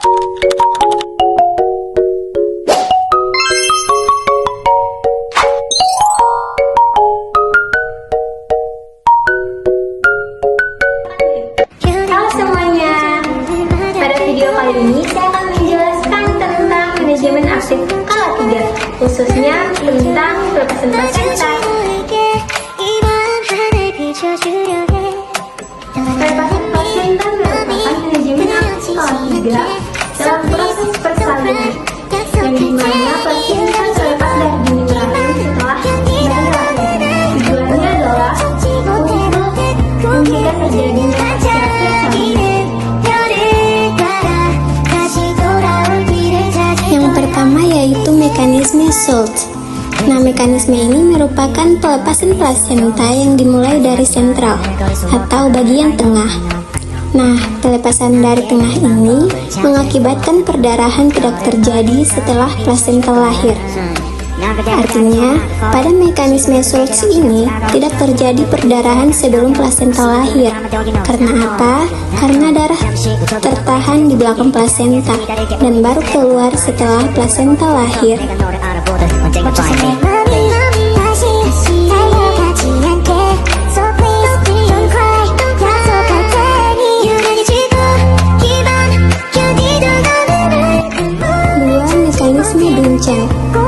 Halo semuanya, pada video kali ini saya akan menjelaskan tentang manajemen aktif skala 3, khususnya tentang pelepasan plasenta. Pelepasan plasenta merupakan manajemen aktif skala 3 dalam proses persalinan, yang dimana plasenta terlepas dari dinding rahim setelah bayi lahir. Tujuannya adalah untuk mencegah terjadinya yang pertama yaitu mekanisme Schultz. Nah, mekanisme ini merupakan pelepasan plasenta yang dimulai dari sentral atau bagian tengah. Nah, pelepasan dari tengah ini mengakibatkan perdarahan tidak terjadi setelah plasenta lahir. Artinya, pada mekanisme Schultz ini tidak terjadi perdarahan sebelum plasenta lahir. Karena apa? Karena darah tertahan di belakang plasenta dan baru keluar setelah plasenta lahir.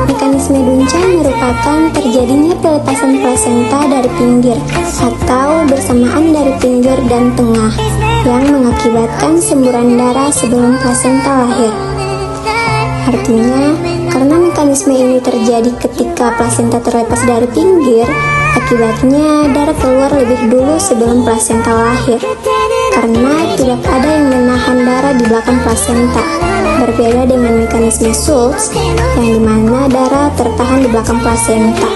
Mekanisme Duncan merupakan terjadinya pelepasan plasenta dari pinggir atau bersamaan dari pinggir dan tengah yang mengakibatkan semburan darah sebelum plasenta lahir. Artinya, karena mekanisme ini terjadi ketika plasenta terlepas dari pinggir, akibatnya darah keluar lebih dulu sebelum plasenta lahir. Karena tidak ada yang menahan darah di belakang plasenta. Berbeda dengan mekanisme Schultz, yang dimana darah tertahan di belakang plasenta.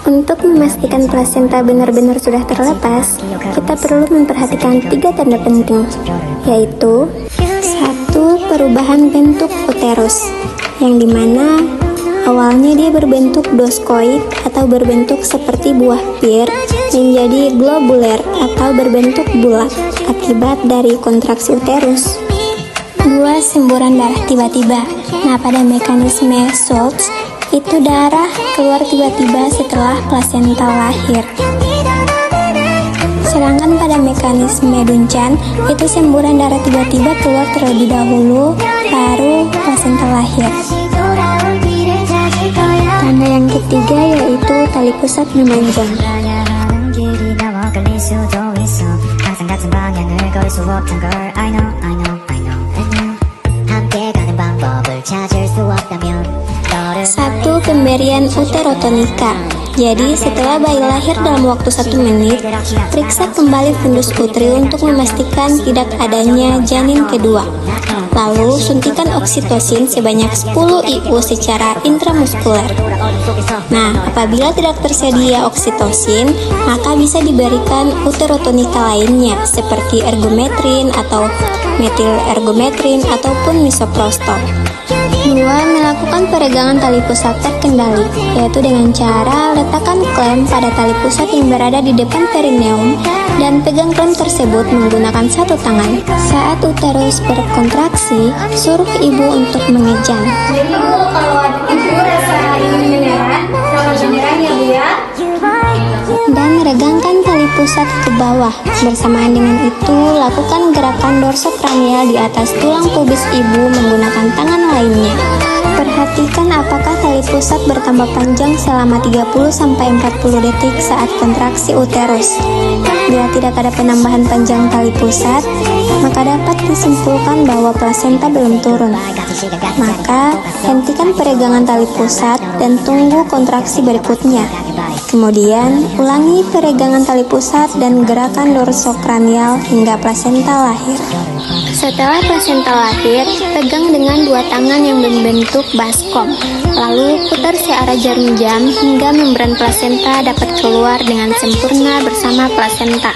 Untuk memastikan plasenta benar-benar sudah terlepas, kita perlu memperhatikan 3 tanda penting, yaitu 1. Perubahan bentuk uterus, yang dimana awalnya dia berbentuk doskoid atau berbentuk seperti buah pir menjadi globuler atau berbentuk bulat akibat dari kontraksi uterus. 2. Semburan darah tiba-tiba. Nah, pada mekanisme Schultz itu darah keluar tiba-tiba setelah plasenta lahir. Sedangkan pada mekanisme Duncan itu semburan darah tiba-tiba keluar terlebih dahulu, baru plasenta lahir. Tanda yang ketiga yaitu tali pusat memanjang. Satu, pemberian uterotonika. Jadi setelah bayi lahir dalam waktu 1 menit, periksa kembali fundus putri untuk memastikan tidak adanya janin kedua. Lalu suntikan oksitosin sebanyak 10 IU secara intramuskuler. Nah, apabila tidak tersedia oksitosin, maka bisa diberikan uterotonika lainnya seperti ergometrin atau metil ergometrin ataupun misoprostol. 2. Melakukan peregangan tali pusat terkendali, yaitu dengan cara letakkan klem pada tali pusat yang berada di depan perineum dan pegang klem tersebut menggunakan 1 tangan. Saat uterus berkontraksi, suruh ibu untuk mengejang. Jadi kalau ibu rasa ingin beneran, silahkan beneran ya Bu ya. Dan regangkan tali pusat ke bawah. Bersamaan dengan itu, lakukan gerakan dorsokranial di atas tulang pubis ibu menggunakan tangan lainnya. Perhatikan apakah tali pusat bertambah panjang selama 30-40 detik saat kontraksi uterus. Bila tidak ada penambahan panjang tali pusat, maka dapat disimpulkan bahwa plasenta belum turun. Maka, hentikan peregangan tali pusat dan tunggu kontraksi berikutnya. Kemudian, ulangi peregangan tali pusat dan gerakan dorsokranial hingga plasenta lahir. Setelah plasenta lahir, pegang dengan 2 tangan yang membentuk baskom. Lalu putar searah jarum jam hingga membran plasenta dapat keluar dengan sempurna bersama plasenta.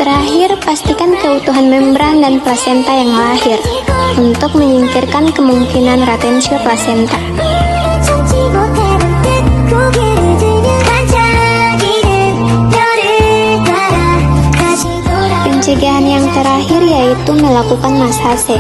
Terakhir, pastikan keutuhan membran dan plasenta yang lahir untuk menyingkirkan kemungkinan retensi plasenta. Pencegahan yang terakhir yaitu melakukan masase.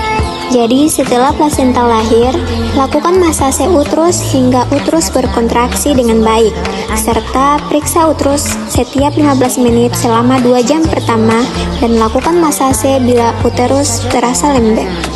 Jadi setelah plasenta lahir, lakukan masase uterus hingga uterus berkontraksi dengan baik, serta periksa uterus setiap 15 menit selama 2 jam pertama dan lakukan masase bila uterus terasa lembek.